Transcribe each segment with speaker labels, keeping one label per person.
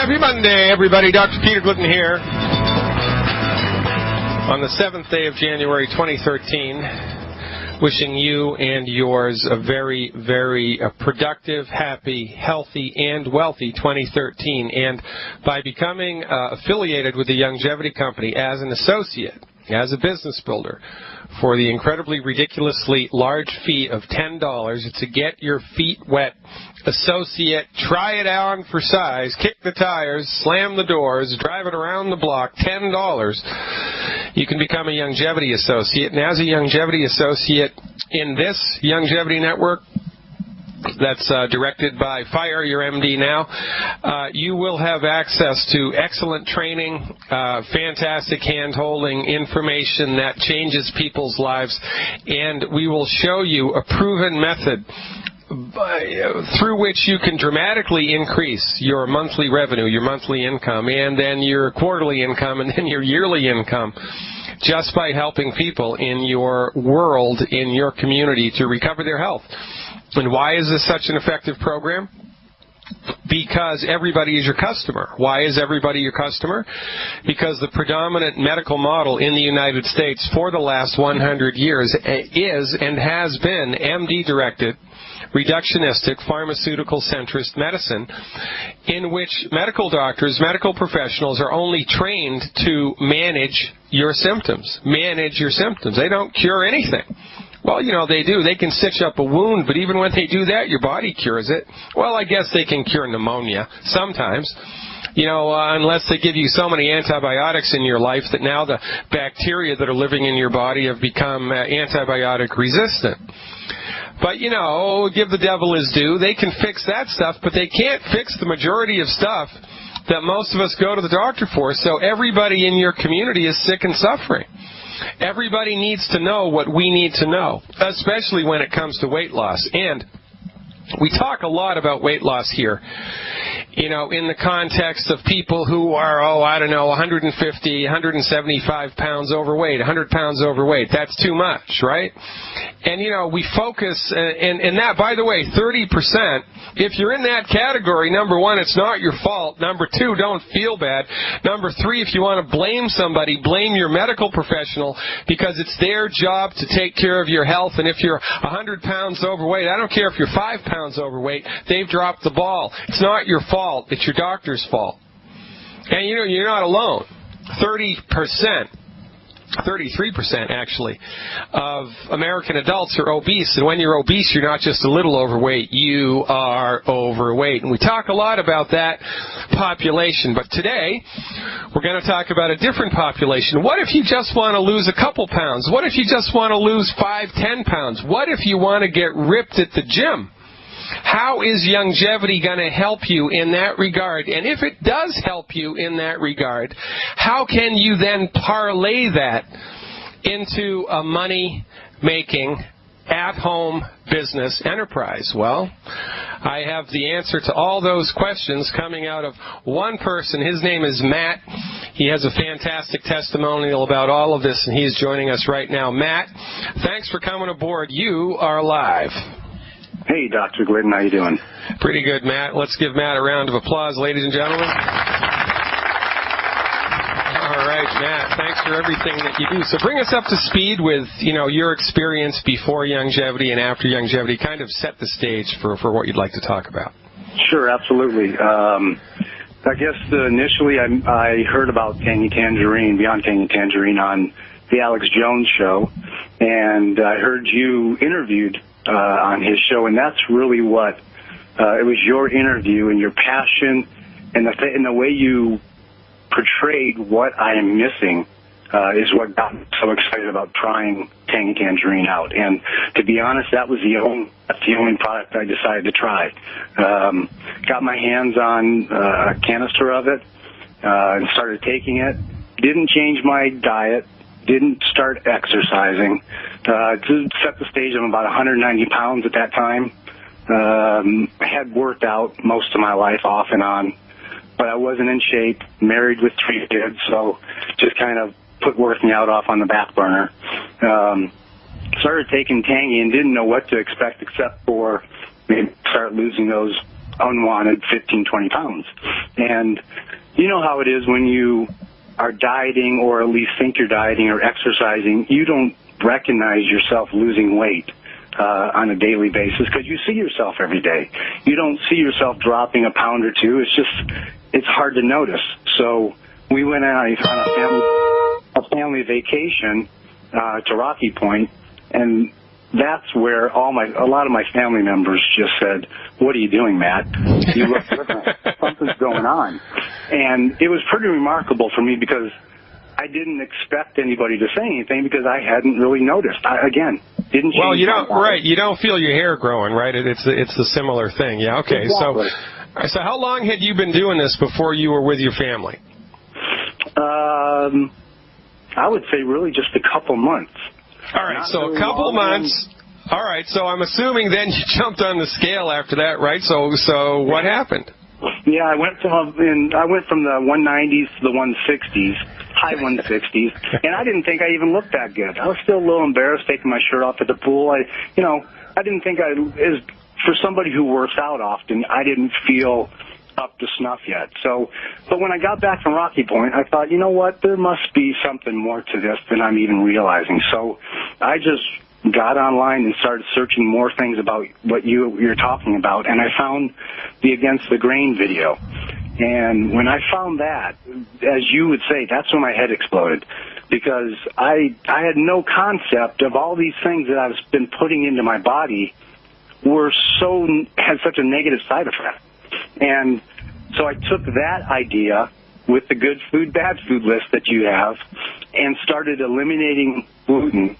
Speaker 1: Happy Monday, everybody. Dr. Peter Glidden here on the 7th day of January 2013, wishing you and yours a very, very productive, happy, healthy, and wealthy 2013. And by becoming affiliated with the Longevity Company as an associate, as a business builder, for the incredibly ridiculously large fee of $10, it's a get your feet wet associate, try it on for size, kick the tires, slam the doors, drive it around the block, $10. You can become a Longevity associate. And as a Longevity associate in this Longevity network, that's directed by Fire Your MD now, you will have access to excellent training, fantastic hand-holding information that changes people's lives, and we will show you a proven method through which you can dramatically increase your monthly revenue, your monthly income, and then your quarterly income, and then your yearly income, just by helping people in your world, in your community, to recover their health. And why is this such an effective program? Because everybody is your customer. Why is everybody your customer? Because the predominant medical model in the United States for the last 100 years is and has been MD-directed, reductionistic, pharmaceutical-centrist medicine, in which medical doctors, medical professionals are only trained to manage your symptoms. Manage your symptoms. They don't cure anything. Well, you know, they do. They can stitch up a wound, but even when they do that, your body cures it. Well, I guess they can cure pneumonia sometimes, you know, unless they give you so many antibiotics in your life that now the bacteria that are living in your body have become antibiotic resistant. But, you know, give the devil his due. They can fix that stuff, but they can't fix the majority of stuff that most of us go to the doctor for. So everybody in your community is sick and suffering. Everybody needs to know what we need to know, especially when it comes to weight loss. And we talk a lot about weight loss here, you know, in the context of people who are, 150, 175 pounds overweight, 100 pounds overweight. That's too much, right? And, you know, we focus, and that, by the way, 30%, if you're in that category, number one, it's not your fault. Number two, don't feel bad. Number three, if you want to blame somebody, blame your medical professional, because it's their job to take care of your health. And if you're 100 pounds overweight, I don't care if you're 5 pounds overweight, they've dropped the ball. It's not your fault. It's your doctor's fault. And, you know, you're not alone. 33% actually, of American adults are obese. And when you're obese, you're not just a little overweight, you are overweight. And we talk a lot about that population. But today, we're going to talk about a different population. What if you just want to lose a couple pounds? What if you just want to lose 5, 10 pounds? What if you want to get ripped at the gym? How is Longevity going to help you in that regard? And if it does help you in that regard, how can you then parlay that into a money-making, at-home business enterprise? Well, I have the answer to all those questions coming out of one person. His name is Matt. He has a fantastic testimonial about all of this, and he's joining us right now. Matt, thanks for coming aboard. You are live.
Speaker 2: Hey, Dr. Glidden, how you doing?
Speaker 1: Pretty good, Matt. Let's give Matt a round of applause, ladies and gentlemen. All right, Matt, thanks for everything that you do. So bring us up to speed with, you know, your experience before Longevity and after Longevity. Kind of set the stage for what you'd like to talk about.
Speaker 2: Sure, absolutely. I guess initially I heard about Tangy Tangerine, Beyond Tangy Tangerine, on the Alex Jones show, and I heard you interviewed on his show, and that's really what it was, your interview and your passion and the way you portrayed what I am missing is what got me so excited about trying Tangy Tangerine out. And to be honest, that's the only product I decided to try. Got my hands on a canister of it and started taking it. Didn't change my diet. Didn't start exercising. To set the stage, I'm about 190 pounds at that time. I had worked out most of my life off and on, but I wasn't in shape, married with 3 kids, so just kind of put working out off on the back burner. Started taking Tangy and didn't know what to expect except for maybe start losing those unwanted 15, 20 pounds. And you know how it is when you are dieting, or at least think you're dieting or exercising, you don't recognize yourself losing weight on a daily basis because you see yourself every day. You don't see yourself dropping a pound or two. It's hard to notice. So we went on a family vacation to Rocky Point, and that's where a lot of my family members just said, "What are you doing, Matt? You look different. Something's going on." And it was pretty remarkable for me because I didn't expect anybody to say anything because I hadn't really noticed. Didn't.
Speaker 1: Well, you don't feel your hair growing, right? It's a similar thing. Yeah. Okay.
Speaker 2: Exactly.
Speaker 1: So how long had you been doing this before you were with your family?
Speaker 2: I would say really just a couple months.
Speaker 1: All right, so a couple months. All right, so I'm assuming then you jumped on the scale after that, right? So what happened?
Speaker 2: Yeah, I went from the 190s to the 160s, high 160s, and I didn't think I even looked that good. I was still a little embarrassed taking my shirt off at the pool. I didn't think for somebody who works out often, I didn't feel up to snuff yet. But when I got back from Rocky Point, I thought, you know what, there must be something more to this than I'm even realizing. So I just got online and started searching more things about what you're talking about, and I found the Against the Grain video. And when I found that, as you would say, that's when my head exploded, because I had no concept of all these things that I've been putting into my body had such a negative side effect. And so I took that idea with the good food, bad food list that you have and started eliminating gluten,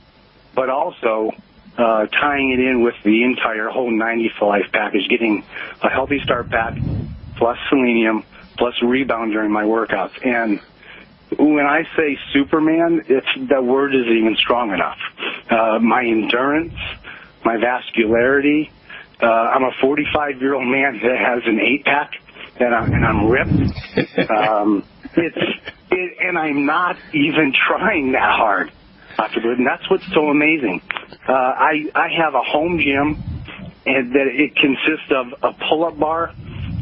Speaker 2: but also tying it in with the entire whole 90 for Life package, getting a Healthy Start pack plus selenium plus rebound during my workouts. And when I say Superman, that word isn't even strong enough. My endurance, my vascularity, I'm a 45-year-old man that has an 8-pack, and I'm ripped. And I'm not even trying that hard, Dr. Glidden. That's what's so amazing. I have a home gym, and that it consists of a pull-up bar,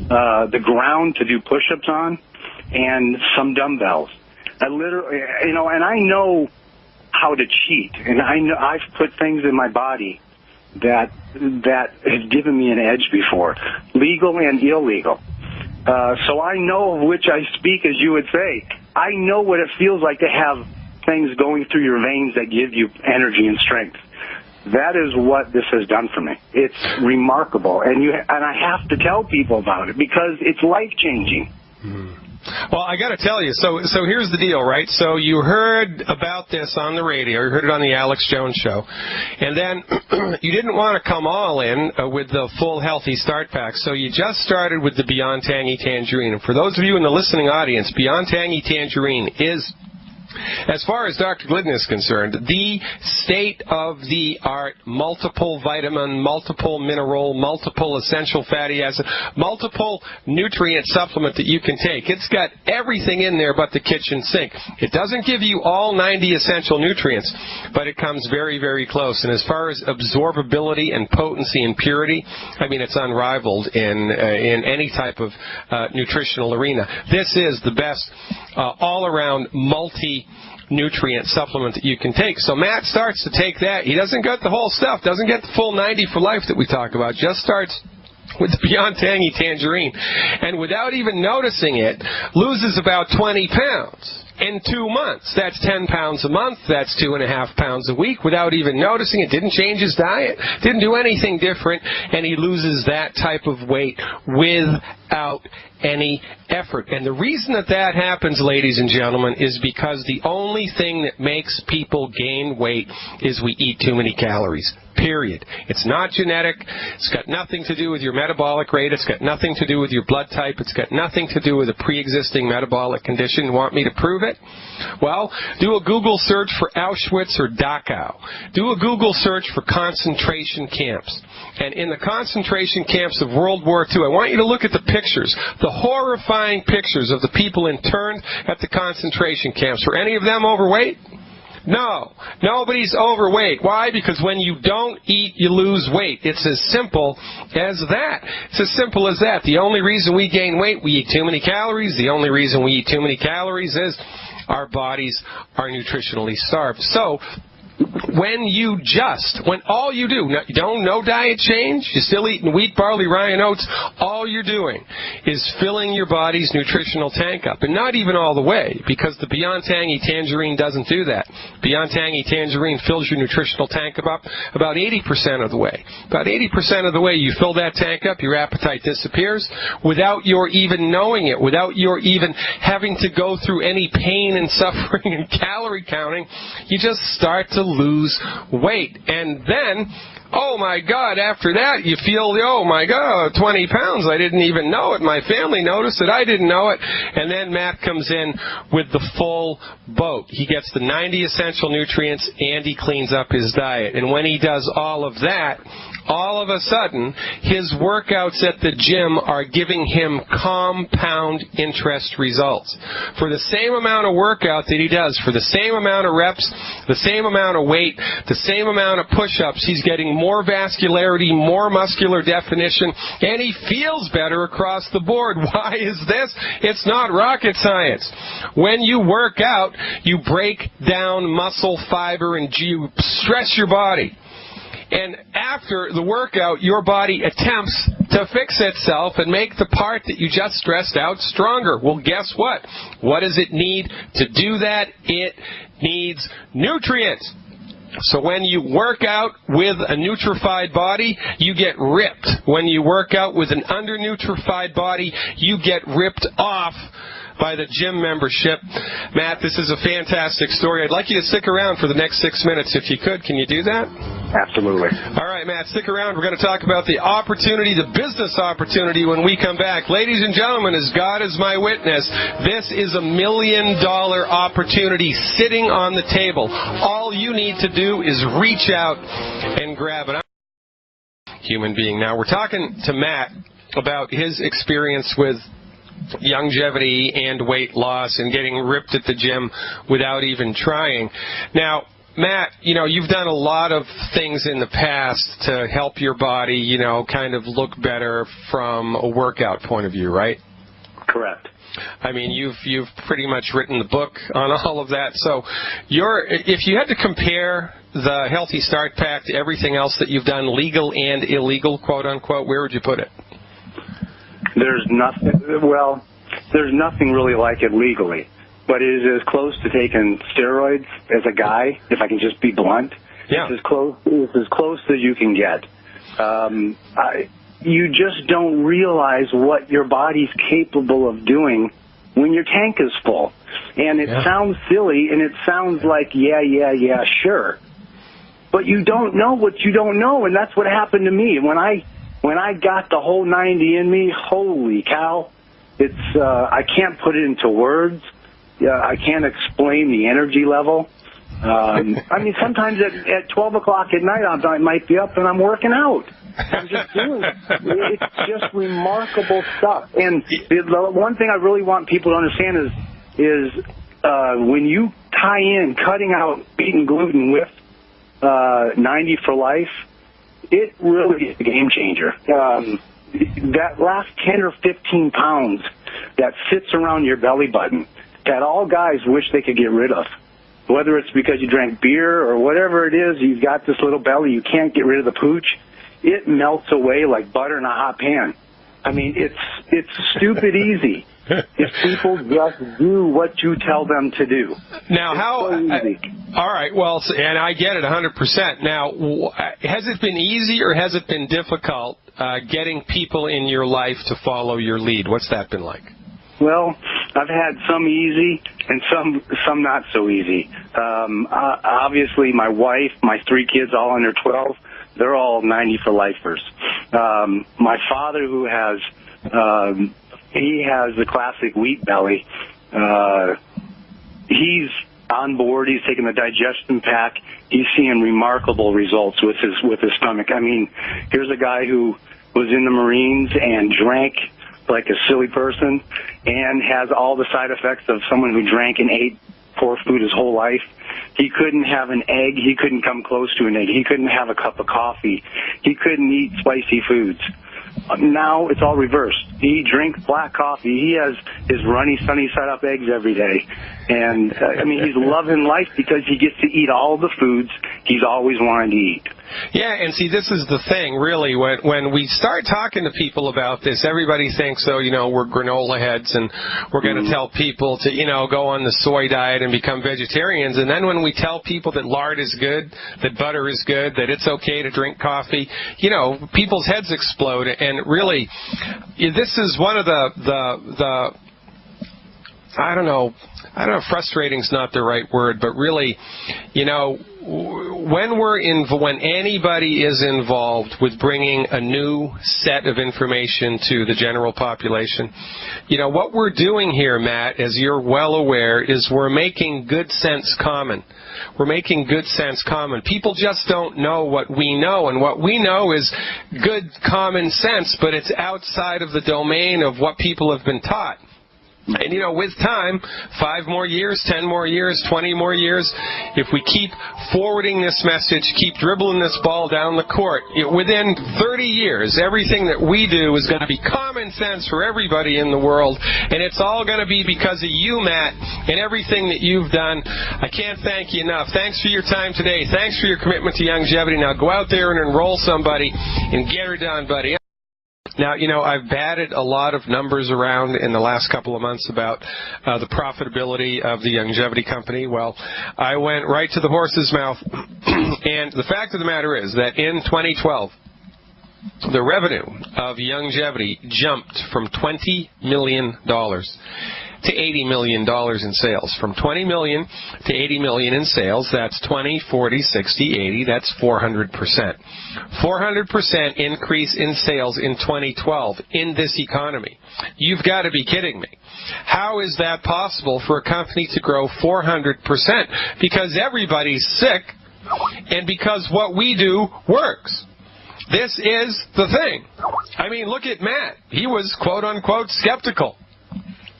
Speaker 2: the ground to do push-ups on, and some dumbbells. I literally, and I know how to cheat, and I've put things in my body that has given me an edge before, legal and illegal. So I know of which I speak, as you would say. I know what it feels like to have things going through your veins that give you energy and strength. That is what this has done for me. It's remarkable, and I have to tell people about it because it's life-changing.
Speaker 1: Well, I got to tell you, so here's the deal, right? So you heard about this on the radio, you heard it on the Alex Jones show, and then you didn't want to come all in with the full Healthy Start pack, so you just started with the Beyond Tangy Tangerine. And for those of you in the listening audience, Beyond Tangy Tangerine is, as far as Dr. Glidden is concerned, the state-of-the-art multiple vitamin, multiple mineral, multiple essential fatty acid, multiple nutrient supplement that you can take. It's got everything in there but the kitchen sink. It doesn't give you all 90 essential nutrients, but it comes very, very close. And as far as absorbability and potency and purity, I mean, it's unrivaled in any type of nutritional arena. This is the best all-around multi-nutrient supplement that you can take. So Matt starts to take that. He doesn't get the whole stuff, doesn't get the full 90 for life that we talk about, just starts with the Beyond Tangy Tangerine. And without even noticing it, loses about 20 pounds. In 2 months. That's 10 pounds a month. That's 2.5 pounds a week without even noticing it. Didn't change his diet. Didn't do anything different. And he loses that type of weight without any effort. And the reason that happens, ladies and gentlemen, is because the only thing that makes people gain weight is we eat too many calories. Period. It's not genetic. It's got nothing to do with your metabolic rate. It's got nothing to do with your blood type. It's got nothing to do with a pre-existing metabolic condition. You want me to prove it? Well, do a Google search for Auschwitz or Dachau. Do a Google search for concentration camps. And in the concentration camps of World War II, I want you to look at the pictures, the horrifying pictures of the people interned at the concentration camps. Were any of them overweight? No, nobody's overweight. Why? Because when you don't eat, you lose weight. It's as simple as that. It's as simple as that. The only reason we gain weight, we eat too many calories. The only reason we eat too many calories is our bodies are nutritionally starved. So, when all you do, no diet change, you're still eating wheat, barley, rye, and oats, all you're doing is filling your body's nutritional tank up. And not even all the way, because the Beyond Tangy Tangerine doesn't do that. Beyond Tangy Tangerine fills your nutritional tank up about 80% of the way. About 80% of the way you fill that tank up, your appetite disappears without your even knowing it, without your even having to go through any pain and suffering and calorie counting. You just start to lose weight. And then, oh my God, after that you feel, oh my God, 20 pounds, I didn't even know it. My family noticed it, I didn't know it. And then Matt comes in with the full boat. He gets the 90 essential nutrients and he cleans up his diet. And when he does all of that, all of a sudden, his workouts at the gym are giving him compound interest results. For the same amount of workout that he does, for the same amount of reps, the same amount of weight, the same amount of push-ups, he's getting more vascularity, more muscular definition, and he feels better across the board. Why is this? It's not rocket science. When you work out, you break down muscle fiber and you stress your body. And after the workout, your body attempts to fix itself and make the part that you just stressed out stronger. Well, guess what? What does it need to do that? It needs nutrients. So when you work out with a nutrified body, you get ripped. When you work out with an under-nutrified body, you get ripped off by the gym membership. Matt, this is a fantastic story. I'd like you to stick around for the next 6 minutes if you could. Can you do that?
Speaker 2: Absolutely.
Speaker 1: All right, Matt, stick around. We're going to talk about the opportunity, the business opportunity when we come back. Ladies and gentlemen, as God is my witness, this is $1 million opportunity sitting on the table. All you need to do is reach out and grab it. I'm a human being. Now, we're talking to Matt about his experience with longevity and weight loss and getting ripped at the gym without even trying. Now, Matt, you've done a lot of things in the past to help your body, kind of look better from a workout point of view, right?
Speaker 2: Correct.
Speaker 1: I mean, you've pretty much written the book on all of that. So if you had to compare the Healthy Start Pack to everything else that you've done, legal and illegal, quote unquote, where would you put it?
Speaker 2: There's nothing really like it legally, but it is as close to taking steroids as a guy, if I can just be blunt.
Speaker 1: Yeah.
Speaker 2: It's as close as you can get. You just don't realize what your body's capable of doing when your tank is full. And it sounds silly, and it sounds like, yeah, sure. But you don't know what you don't know, and that's what happened to me. When I got the whole 90 in me, holy cow, it's I can't put it into words. I can't explain the energy level. I mean, sometimes at 12 o'clock at night, I might be up and I'm working out. I'm just doing it. It's just remarkable stuff. And the one thing I really want people to understand is when you tie in cutting out eating gluten with 90 for life, it really is a game changer. That last 10 or 15 pounds that sits around your belly button that all guys wish they could get rid of, whether it's because you drank beer or whatever it is, you've got this little belly, you can't get rid of the pooch, it melts away like butter in a hot pan. I mean, it's stupid easy if people just do what you tell them to do.
Speaker 1: Now,
Speaker 2: So
Speaker 1: all right, well, and I get it 100%. Now, has it been easy or has it been difficult getting people in your life to follow your lead? What's that been like?
Speaker 2: Well, I've had some easy and some not so easy. Obviously, my wife, my 3 kids, all under 12, they're all 90 for lifers. My father, who has he has the classic wheat belly. He's on board. He's taking the digestion pack. He's seeing remarkable results with his stomach. I mean, here's a guy who was in the Marines and drank like a silly person and has all the side effects of someone who drank and ate poor food his whole life. He couldn't have an egg. He couldn't come close to an egg. He couldn't have a cup of coffee. He couldn't eat spicy foods. Now it's all reversed. He drinks black coffee. He has his runny, sunny side up eggs every day. And, he's loving life because he gets to eat all the foods he's always wanted to eat.
Speaker 1: Yeah, and see, this is the thing, really. When we start talking to people about this, everybody thinks, we're granola heads and we're going to tell people to, go on the soy diet and become vegetarians. And then when we tell people that lard is good, that butter is good, that it's okay to drink coffee, people's heads explode. And really, this is one of the I don't know, frustrating's not the right word, but really, when anybody is involved with bringing a new set of information to the general population, what we're doing here, Matt, as you're well aware, is we're making good sense common. We're making good sense common. People just don't know what we know, and what we know is good common sense, but it's outside of the domain of what people have been taught. And, with time, 5 more years, 10 more years, 20 more years, if we keep forwarding this message, keep dribbling this ball down the court, within 30 years, everything that we do is going to be common sense for everybody in the world, and it's all going to be because of you, Matt, and everything that you've done. I can't thank you enough. Thanks for your time today. Thanks for your commitment to longevity. Now go out there and enroll somebody and get her done, buddy. Now, I've batted a lot of numbers around in the last couple of months about the profitability of the longevity company. Well, I went right to the horse's mouth, and the fact of the matter is that in 2012, the revenue of longevity jumped from $20 million to $80 million in sales. From $20 million to $80 million in sales, that's 20, 40, 60, 80, that's 400%. 400% increase in sales in 2012 in this economy. You've got to be kidding me. How is that possible for a company to grow 400%? Because everybody's sick, and because what we do works. This is the thing. Look at Matt. He was, quote-unquote, skeptical.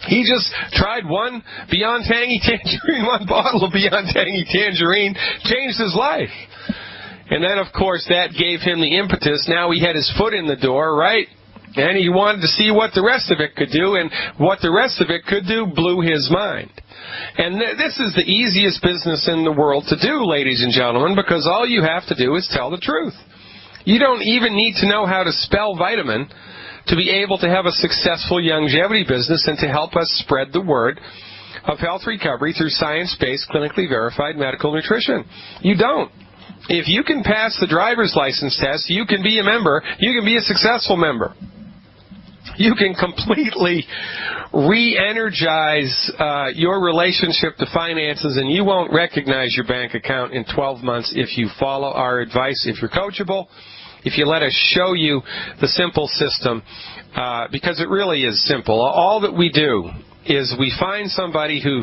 Speaker 1: He just tried one Beyond Tangy Tangerine, one bottle of Beyond Tangy Tangerine, changed his life. And then, of course, that gave him the impetus. Now he had his foot in the door, right? And he wanted to see what the rest of it could do, and what the rest of it could do blew his mind. And this is the easiest business in the world to do, ladies and gentlemen, because all you have to do is tell the truth. You don't even need to know how to spell vitamin to be able to have a successful longevity business and to help us spread the word of health recovery through science-based, clinically verified medical nutrition. You don't. If you can pass the driver's license test, you can be a member. You can be a successful member. You can completely re-energize your relationship to finances, and you won't recognize your bank account in 12 months if you follow our advice, if you're coachable, if you let us show you the simple system, because it really is simple. All that we do is we find somebody who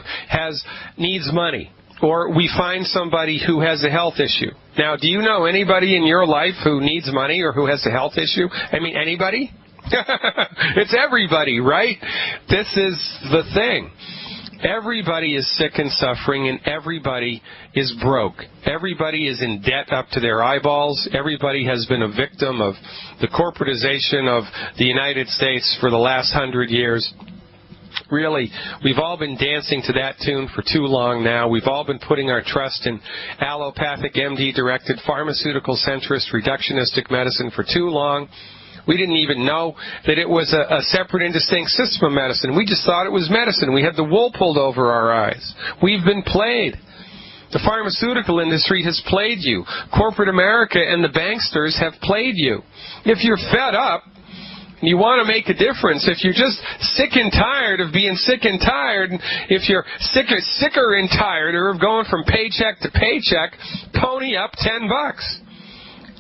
Speaker 1: needs money, or we find somebody who has a health issue. Now, do you know anybody in your life who needs money or who has a health issue? Anybody? It's everybody, right? This is the thing. Everybody is sick and suffering, and everybody is broke. Everybody is in debt up to their eyeballs. Everybody has been a victim of the corporatization of the United States for the last 100 years. Really, we've all been dancing to that tune for too long now. We've all been putting our trust in allopathic, MD-directed, pharmaceutical centrist, reductionistic medicine for too long. We didn't even know that it was a separate and distinct system of medicine. We just thought it was medicine. We had the wool pulled over our eyes. We've been played. The pharmaceutical industry has played you. Corporate America and the banksters have played you. If you're fed up, and you want to make a difference, if you're just sick and tired of being sick and tired, if you're sicker and tired of going from paycheck to paycheck, pony up $10.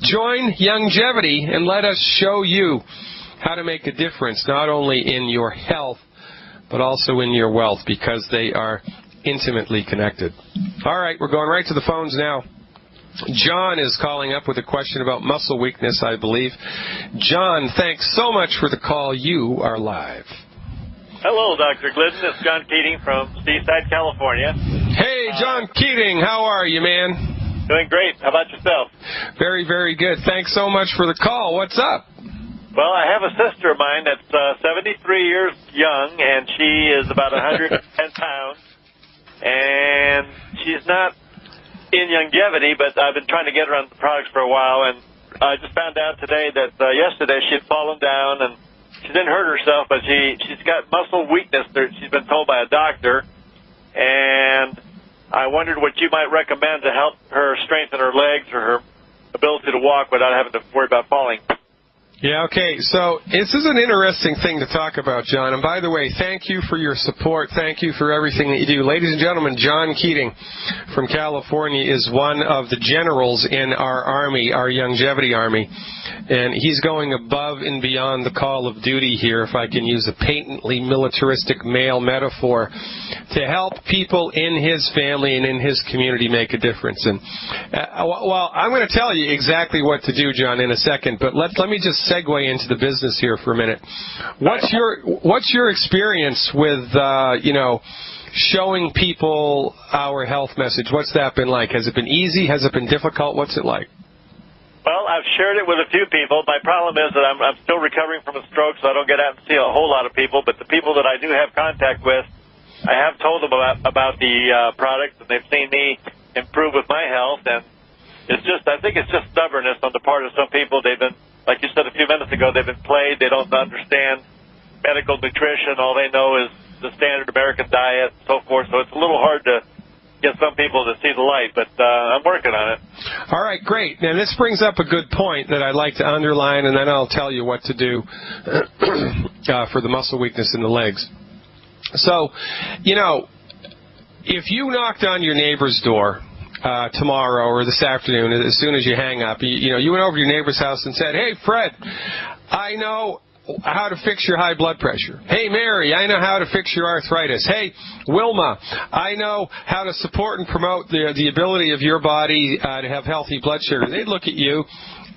Speaker 1: Join Longevity and let us show you how to make a difference, not only in your health, but also in your wealth, because they are intimately connected. All right, we're going right to the phones now. John is calling up with a question about muscle weakness, I believe. John, thanks so much for the call. You are live.
Speaker 3: Hello, Dr. Glidden. It's John Keating from Seaside, California.
Speaker 1: Hey, John Keating, how are you, man?
Speaker 3: Doing great. How about yourself?
Speaker 1: Very, very good. Thanks so much for the call. What's up?
Speaker 3: Well, I have a sister of mine that's 73 years young, and she is about 110 pounds, and she's not in longevity, but I've been trying to get her on the products for a while, and I just found out today that yesterday she had fallen down, and she didn't hurt herself, but she's got muscle weakness. She's been told by a doctor, and I wondered what you might recommend to help her strengthen her legs or her ability to walk without having to worry about falling.
Speaker 1: Yeah, okay. So this is an interesting thing to talk about, John. And by the way, thank you for your support. Thank you for everything that you do. Ladies and gentlemen, John Keating from California is one of the generals in our Army, our longevity Army. And he's going above and beyond the call of duty here, if I can use a patently militaristic male metaphor, to help people in his family and in his community make a difference. And well, I'm going to tell you exactly what to do, John, in a second, but let me just segue into the business here for a minute. What's your experience with showing people our health message? What's that been like? Has it been easy? Has it been difficult? What's it like?
Speaker 3: Well, I've shared it with a few people. My problem is that I'm still recovering from a stroke, so I don't get out and see a whole lot of people. But the people that I do have contact with, I have told them about the product, and they've seen me improve with my health. And I think it's just stubbornness on the part of some people. They've been, like you said a few minutes ago, they've been played. They don't understand medical nutrition. All they know is the standard American diet and so forth. So it's a little hard to get some people to see the light, but I'm working on it.
Speaker 1: All right, great. Now, this brings up a good point that I'd like to underline, and then I'll tell you what to do for the muscle weakness in the legs. So, if you knocked on your neighbor's door tomorrow or this afternoon, as soon as you hang up, you went over to your neighbor's house and said, "Hey, Fred, I know how to fix your high blood pressure. Hey, Mary, I know how to fix your arthritis. Hey, Wilma, I know how to support and promote the ability of your body to have healthy blood sugar." They'd look at you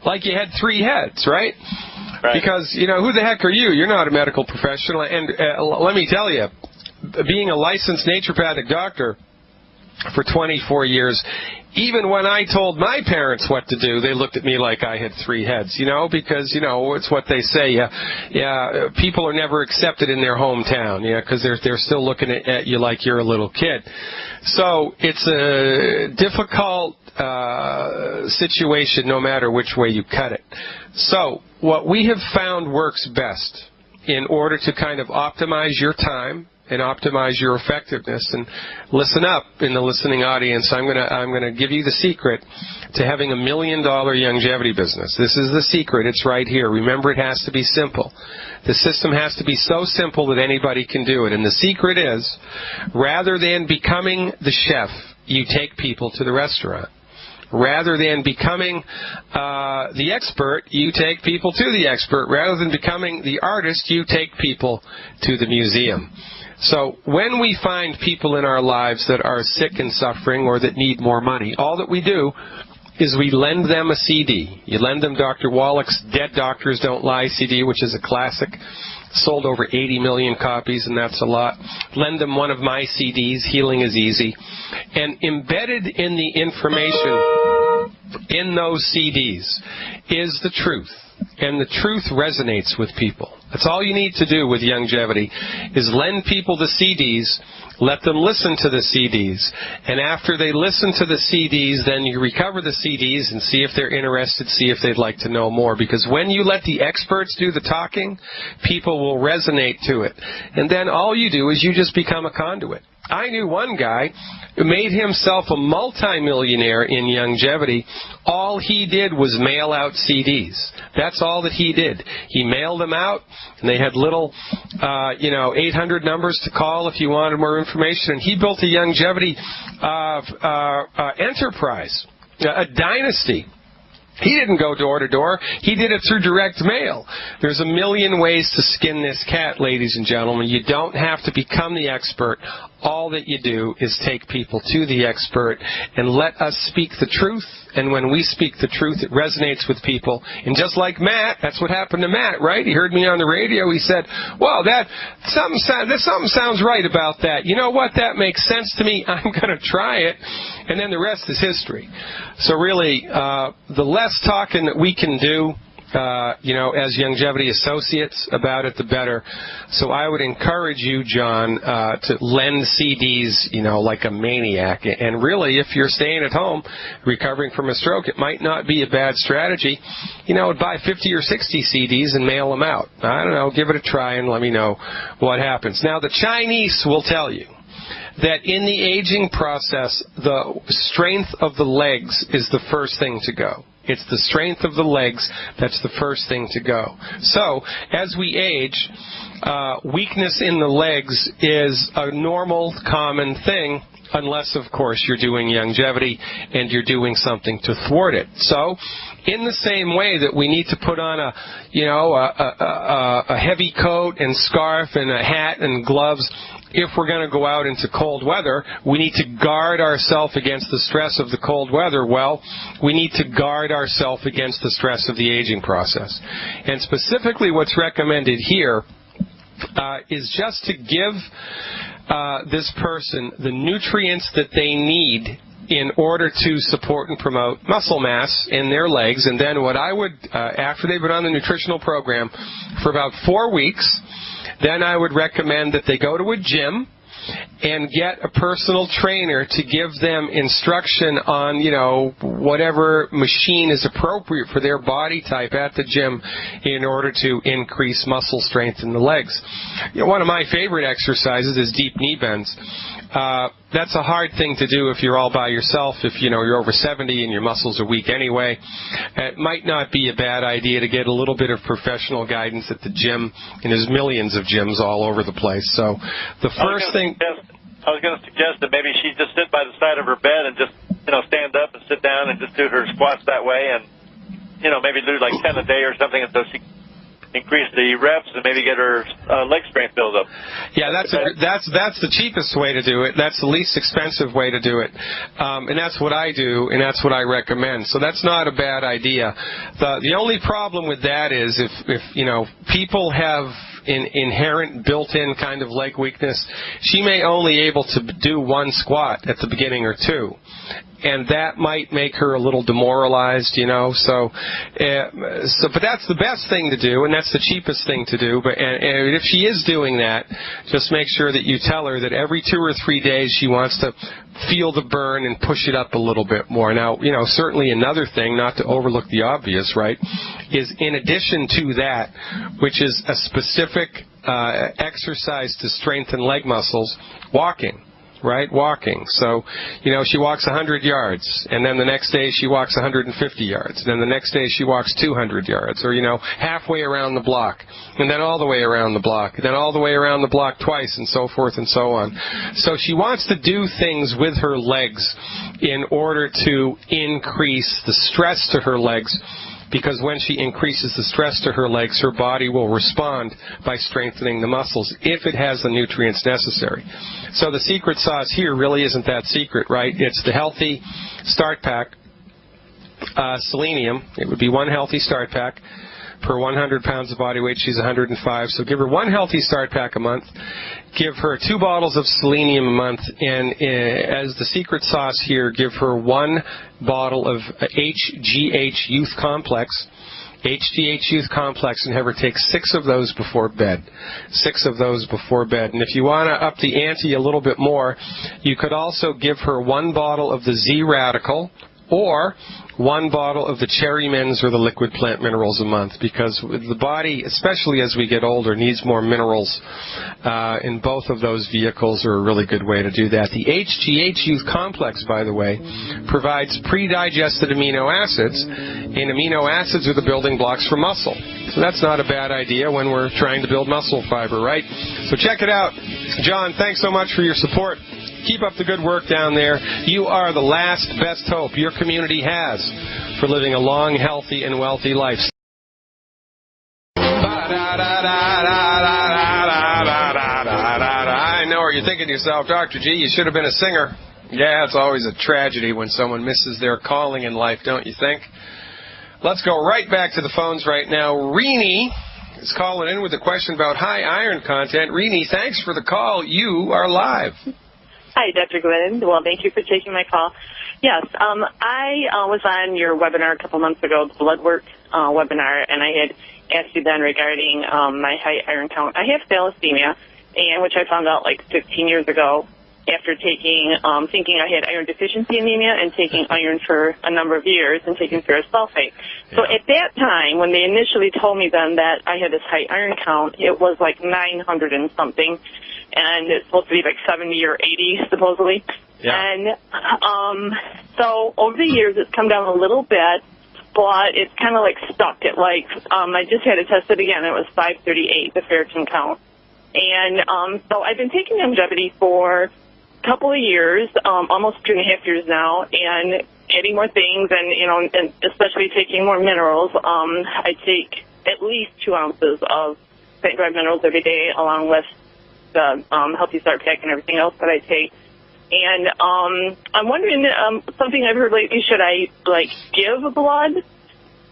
Speaker 1: like you had three heads, right? Right. Because, who the heck are you? You're not a medical professional. And let me tell you, being a licensed naturopathic doctor for 24 years, even when I told my parents what to do, they looked at me like I had three heads, because, it's what they say. People are never accepted in their hometown, because they're still looking at you like you're a little kid. So it's a difficult situation no matter which way you cut it. So what we have found works best in order to kind of optimize your time and optimize your effectiveness. And listen up in the listening audience. I'm gonna give you the secret to having $1 million longevity business. This is the secret. It's right here. Remember, it has to be simple. The system has to be so simple that anybody can do it. And the secret is, rather than becoming the chef, you take people to the restaurant. Rather than becoming the expert, you take people to the expert. Rather than becoming the artist, you take people to the museum. So when we find people in our lives that are sick and suffering or that need more money, all that we do is we lend them a CD. You lend them Dr. Wallach's Dead Doctors Don't Lie CD, which is a classic. Sold over 80 million copies, and that's a lot. Lend them one of my CDs, Healing is Easy. And embedded in the information in those CDs is the truth. And the truth resonates with people. That's all you need to do with longevity, is lend people the CDs, let them listen to the CDs, and after they listen to the CDs, then you recover the CDs and see if they're interested, see if they'd like to know more. Because when you let the experts do the talking, people will resonate to it. And then all you do is you just become a conduit. I knew one guy who made himself a multimillionaire in longevity. All he did was mail out CDs. That's all that he did. He mailed them out, and they had little, 800 numbers to call if you wanted more information. And he built a longevity enterprise, a dynasty. He didn't go door to door. He did it through direct mail. There's a million ways to skin this cat, ladies and gentlemen. You don't have to become the expert. All that you do is take people to the expert and let us speak the truth. And when we speak the truth, it resonates with people. And just like Matt, that's what happened to Matt, right? He heard me on the radio. He said, well, something sounds right about that. You know what? That makes sense to me. I'm going to try it. And then the rest is history. So really, the less talking that we can do, as Longevity Associates about it, the better. So I would encourage you, John, to lend CDs, like a maniac. And really, if you're staying at home recovering from a stroke, it might not be a bad strategy. Buy 50 or 60 CDs and mail them out. I don't know, give it a try and let me know what happens. Now, the Chinese will tell you that in the aging process, the strength of the legs is the first thing to go. It's the strength of the legs that's the first thing to go. So, as we age, weakness in the legs is a normal, common thing, unless, of course, you're doing longevity and you're doing something to thwart it. So, in the same way that we need to put on a heavy coat and scarf and a hat and gloves, if we're going to go out into cold weather, we need to guard ourselves against the stress of the cold weather. Well, we need to guard ourselves against the stress of the aging process. And specifically what's recommended here is just to give this person the nutrients that they need in order to support and promote muscle mass in their legs. And then what I would, after they've been on the nutritional program for about 4 weeks, then I would recommend that they go to a gym and get a personal trainer to give them instruction on, whatever machine is appropriate for their body type at the gym in order to increase muscle strength in the legs. One of my favorite exercises is deep knee bends. That's a hard thing to do if you're all by yourself, if you're over 70 and your muscles are weak anyway. It might not be a bad idea to get a little bit of professional guidance at the gym, and there's millions of gyms all over the place. So the first thing...
Speaker 3: I was going to suggest that maybe she just sit by the side of her bed and just, stand up and sit down and just do her squats that way and, maybe do like 10 a day or something until she increase the reps and maybe get her leg strength build up. Yeah,
Speaker 1: that's the cheapest way to do it. That's the least expensive way to do it. And that's what I do, and that's what I recommend. So that's not a bad idea. The only problem with that is if people have inherent built-in kind of leg weakness, she may only able to do one squat at the beginning or two. And that might make her a little demoralized, So, but that's the best thing to do, and that's the cheapest thing to do. But and if she is doing that, just make sure that you tell her that every 2 or 3 days she wants to feel the burn and push it up a little bit more. Now, certainly another thing, not to overlook the obvious, right, is in addition to that, which is a specific exercise to strengthen leg muscles, walking. Right, walking. So, she walks 100 yards, and then the next day she walks 150 yards, and then the next day she walks 200 yards, or, halfway around the block, and then all the way around the block, and then all the way around the block twice, and so forth and so on. So she wants to do things with her legs in order to increase the stress to her legs, because when she increases the stress to her legs, her body will respond by strengthening the muscles if it has the nutrients necessary. So the secret sauce here really isn't that secret, right? It's the healthy start pack, selenium. It would be one healthy start pack per 100 pounds of body weight. She's 105, so give her one healthy start pack a month. Give her 2 bottles of selenium a month, and as the secret sauce here, give her 1 bottle of HGH Youth Complex. HGH Youth Complex, and have her take 6 of those before bed. 6 of those before bed. And if you want to up the ante a little bit more, you could also give her 1 bottle of the Z Radical, or 1 bottle of the Cherry Mints or the Liquid Plant Minerals a month, because the body, especially as we get older, needs more minerals, and both of those vehicles are a really good way to do that. The HGH Youth Complex, by the way, provides pre-digested amino acids, and amino acids are the building blocks for muscle. So that's not a bad idea when we're trying to build muscle fiber, right? So check it out. John, thanks so much for your support. Keep up the good work down there. You are the last best hope your community has for living a long, healthy, and wealthy life. I know what you're thinking to yourself, Dr. G, you should have been a singer. Yeah, it's always a tragedy when someone misses their calling in life, don't you think? Let's go right back to the phones right now. Reenie is calling in with a question about high iron content. Reenie, thanks for the call. You are live.
Speaker 4: Hi, Dr. Glidden. Well, thank you for taking my call. Yes, I was on your webinar a couple months ago, the blood work webinar, and I had asked you then regarding my high iron count. I have thalassemia, and which I found out like 15 years ago after taking, thinking I had iron deficiency anemia and taking iron for a number of years and taking ferrous sulfate. Yeah. So at that time, when they initially told me then that I had this high iron count, it was like 900 and something, and it's supposed to be like 70 or 80 supposedly. Yeah. And so over the years, it's come down a little bit, but it's kind of like stuck at like, I just had it tested again. It was 538, the ferritin count. And so I've been taking longevity for a couple of years, almost 2.5 years now, and adding more things and, you know, and especially taking more minerals. I take at least 2 ounces of plant-derived minerals every day, along with the Healthy Start Pack and everything else that I take. And I'm wondering, something I've heard lately, should I, like, give blood?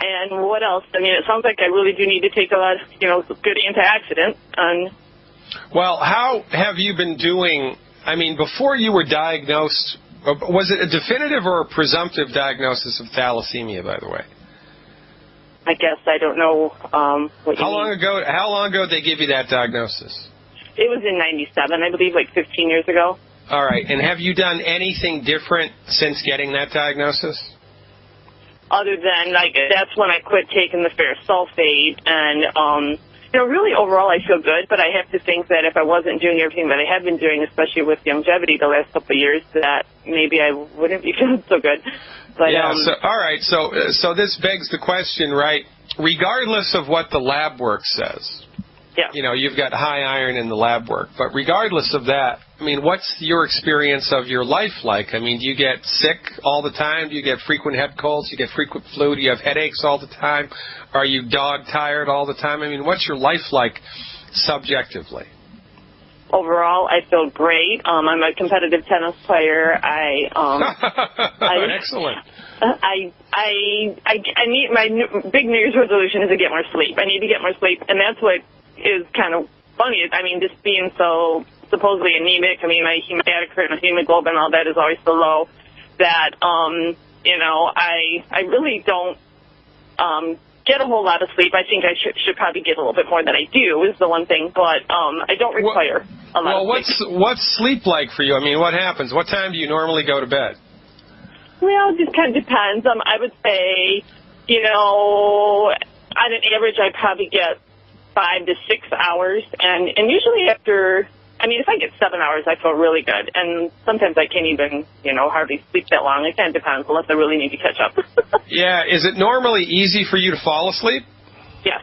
Speaker 4: And what else? I mean, it sounds like I really do need to take a lot of, you know, good antioxidants.
Speaker 1: Well, how have you been doing? I mean, before you were diagnosed, was it a definitive or a presumptive diagnosis of thalassemia, by the way?
Speaker 4: I guess I don't know what you
Speaker 1: How long ago did they give you that diagnosis?
Speaker 4: It was in 97, I believe, like 15 years ago.
Speaker 1: All right. And have you done anything different since getting that diagnosis?
Speaker 4: Other than, like, that's when I quit taking the ferrous sulfate. And, you know, really overall I feel good, but I have to think that if I wasn't doing everything that I have been doing, especially with longevity the last couple of years, that maybe I wouldn't be feeling so good. But,
Speaker 1: yeah, all right. So this begs the question, right? Regardless of what the lab work says, yeah. You know, you've got high iron in the lab work. But regardless of that, I mean, what's your experience of your life like? I mean, do you get sick all the time? Do you get frequent head colds? Do you get frequent flu? Do you have headaches all the time? Are you dog-tired all the time? I mean, what's your life like subjectively?
Speaker 4: Overall, I feel great. I'm a competitive tennis player.
Speaker 1: Excellent.
Speaker 4: I need, my big New Year's resolution is to get more sleep. I need to get more sleep, and that's what is kind of funny. I mean, just being so supposedly anemic. I mean, my hematocrit and hemoglobin, all that is always so low that, you know, I really don't get a whole lot of sleep. I think I should probably get a little bit more than I do is the one thing, but I don't require a lot of sleep.
Speaker 1: Well, what's sleep like for you? I mean, what happens? What time do you normally go to bed?
Speaker 4: Well, it just kind of depends. I would say, you know, on an average, I probably get 5 to 6 hours, and usually after, I mean, if I get 7 hours, I feel really good, and sometimes I can't even, you know, hardly sleep that long. It kind of depends, unless I really need to catch up.
Speaker 1: Yeah, is it normally easy for you to fall asleep?
Speaker 4: Yes.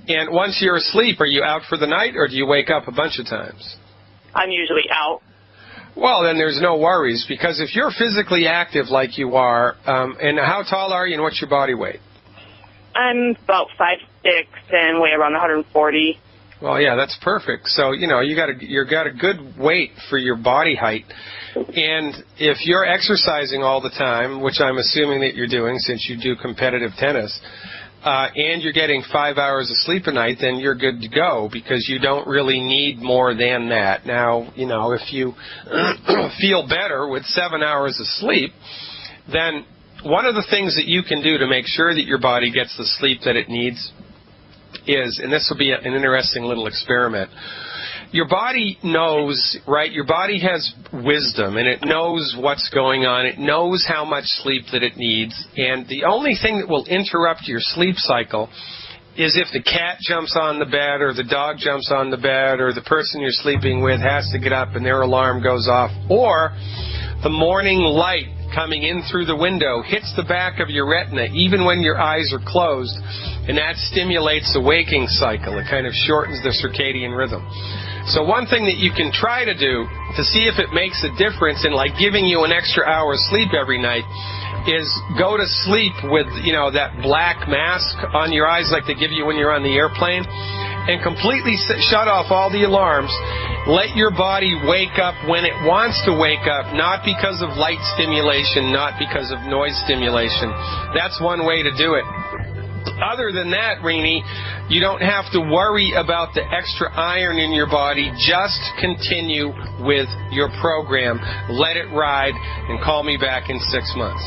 Speaker 1: And once you're asleep, are you out for the night, or do you wake up a bunch of times?
Speaker 4: I'm usually out.
Speaker 1: Well, then there's no worries, because if you're physically active like you are, and how tall are you and what's your body weight?
Speaker 4: I'm about 5'6" and weigh around 140.
Speaker 1: Well, yeah, that's perfect. So, you know, you got a good weight for your body height. And if you're exercising all the time, which I'm assuming that you're doing since you do competitive tennis, and you're getting 5 hours of sleep a night, then you're good to go because you don't really need more than that. Now, you know, if you feel better with 7 hours of sleep, then one of the things that you can do to make sure that your body gets the sleep that it needs is, and this will be an interesting little experiment, your body knows, right, your body has wisdom, and it knows what's going on. It knows how much sleep that it needs, and the only thing that will interrupt your sleep cycle is if the cat jumps on the bed or the dog jumps on the bed or the person you're sleeping with has to get up and their alarm goes off, or the morning light coming in through the window hits the back of your retina even when your eyes are closed, and that stimulates the waking cycle. It kind of shortens the circadian rhythm. So one thing that you can try to do to see if it makes a difference in like giving you an extra hour of sleep every night is go to sleep with, you know, that black mask on your eyes like they give you when you're on the airplane, and completely shut off all the alarms. Let your body wake up when it wants to wake up, not because of light stimulation, not because of noise stimulation. That's one way to do it. Other than that, Rini, you don't have to worry about the extra iron in your body. Just continue with your program. Let it ride, and call me back in 6 months.